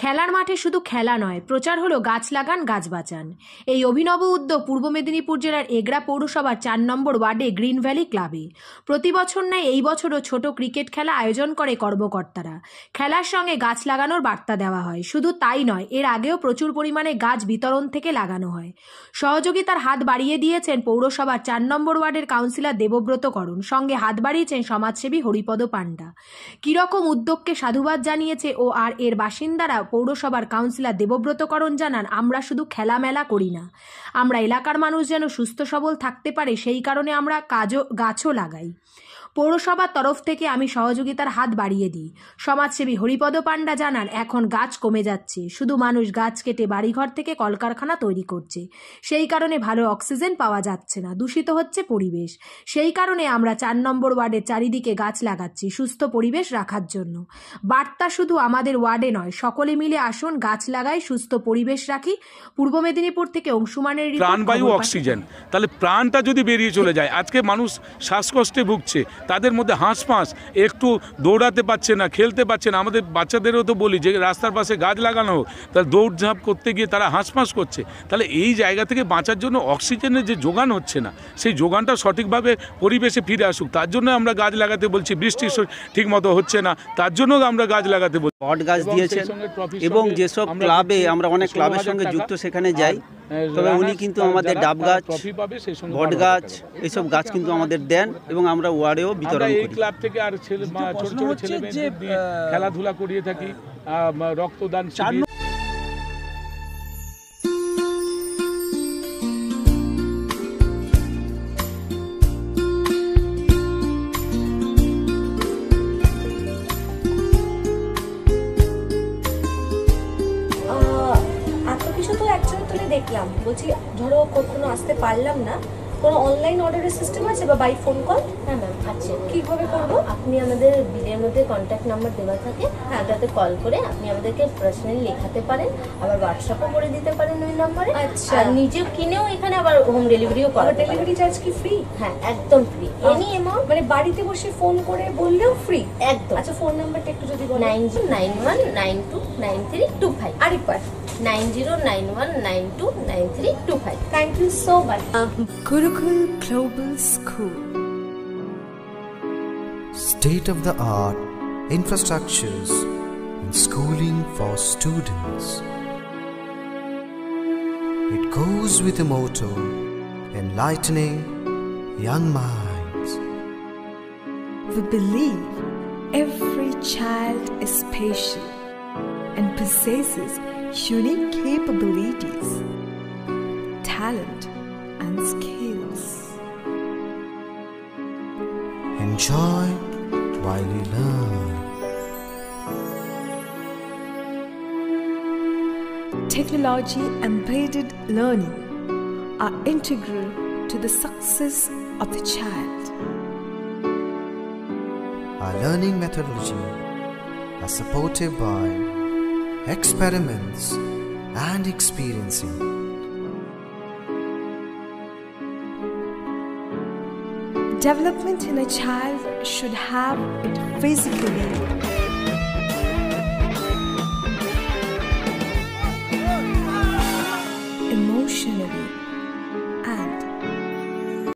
খেলার মাঠে শুধু খেলা নয়, প্রচার হলো গাছ লাগান গাছ বাঁচান। এই অভিনব উদ্যোগ পূর্ব মেদিনীপুর জেলার এগরা পৌরসভার ৪ নম্বর ওয়ার্ডে গ্রিন ভ্যালি ক্লাবে। প্রতি বছর নয়, এই বছরও ছোট ক্রিকেট খেলা আয়োজন করে কর্মকর্তারা। খেলার সঙ্গে গাছ লাগানোর বার্তা দেওয়া হয়। শুধু তাই নয়, এর আগেও প্রচুর পরিমাণে গাছ বিতরণ থেকে লাগানো হয়। সহযোগিতার হাত বাড়িয়ে দিয়েছেন পৌরসভার ৪ নম্বর ওয়ার্ডের কাউন্সিলর দেবব্রত করণ, সঙ্গে হাত বাড়িয়েছেন সমাজসেবী হরিপদ পাণ্ডা। কিরকম উদ্যোগকে সাধুবাদ জানিয়েছে ও আর এর বাসিন্দারা পৌরসভার কাউন্সিলর দেবব্রত করণ জানান, আমরা শুধু খেলামেলা করি না, আমরা এলাকার মানুষ যেন সুস্থ সবল থাকতে পারে সেই কারণে আমরা গাছও লাগাই। পৌরসভার তরফ থেকে আমি সহযোগিতার হাত বাড়িয়ে দিই। সমাজসেবী হরিপদ পাণ্ডা জানান, এখন গাছ কমে যাচ্ছে, শুধু মানুষ গাছ কেটে বাড়িঘর থেকে কলকারখানা তৈরি করছে, সেই কারণে ভালো অক্সিজেন পাওয়া যাচ্ছে না, দূষিত হচ্ছে পরিবেশ। সেই কারণে আমরা ৪ নম্বর ওয়ার্ডের চারিদিকে গাছ লাগাচ্ছি সুস্থ পরিবেশ রাখার জন্য। বার্তা শুধু আমাদের ওয়ার্ডে নয়, সকলে মিলে আসুন গাছ লাগাই, সুস্থ পরিবেশ রাখি। পূর্ব মেদিনীপুর থেকে অংশুমানের প্রাণবায়ু অক্সিজেন, তাহলে প্রাণটা যদি বেরিয়ে চলে যায়, আজকে মানুষ শ্বাসকষ্টে ভুগছে, তাদের মধ্যে হাঁসফাঁস, একটু দৌড়াতে পারছে না, খেলতে পারছে না। আমাদের বাচ্চাদেরও তো বলি যে রাস্তার পাশে গাছ লাগানো হোক, তাহলে দৌড়ঝাঁপ করতে গিয়ে তারা হাঁসফাঁস করছে। তাহলে এই জায়গা থেকে বাঁচার জন্য অক্সিজেনের যে যোগান হচ্ছে না, সেই যোগানটা সঠিকভাবে পরিবেশে ফিরে আসুক, তার জন্য আমরা গাছ লাগাতে বলছি। বৃষ্টি ঠিক মতো হচ্ছে না, তার জন্য আমরা গাছ লাগাতে বলছি। বট গাছ দিয়েছেন এবং যেসব ক্লাবে আমরা অনেক ক্লাবের সঙ্গে যুক্ত সেখানে যাই, তবে উনি কিন্তু আমাদের ডাব গাছ, বট গাছ, এইসব গাছ কিন্তু আমাদের দেন এবং আমরা ওয়ার্ডেও বিতরণ করি। এই ক্লাব থেকে আর ছোট ছোট ছেলেমেয়েদের দিয়ে খেলাধুলা করিয়ে থাকি, রক্তদান শিবির। দেখলাম, বলছি ধরো কখনো আসতে পারলাম না, কোনো অনলাইন অর্ডারের সিস্টেম আছে বা বাই ফোন কল? হ্যাঁ ম্যাম আছে। কীভাবে করবো? আপনি আমাদের বিলের মধ্যে কন্ট্যাক্ট নাম্বার দেওয়া থাকে, ওটাতে কল করে আপনি আমাদেরকে পার্সোনালি লেখাতে পারেন, আবার হোয়াটসঅ্যাপও করে দিতে পারেন ওই নাম্বারে। আচ্ছা, আর নিজে কিনেও এখানে আবার হোম ডেলিভারিও করা। ডেলিভারি চার্জ কি ফ্রি? হ্যাঁ একদম ফ্রি, এনি অ্যামাউন্ট, মানে বাড়িতে বসে ফোন করে বললেও ফ্রি একদম। আচ্ছা, ফোন নাম্বারটা একটু যদি বলেন। 9091929325। আরেকবার 9091929325। Thank you so much. Gurukul Global School. State-of-the-art infrastructures and schooling for students. It goes with the motto, enlightening young minds. We believe every child is special and possesses unique capabilities, talent and skills. Enjoy while you learn. Technology embedded learning are integral to the success of the child. Our learning methodology are supported by experiments and experiencing. Development in a child should have it physically,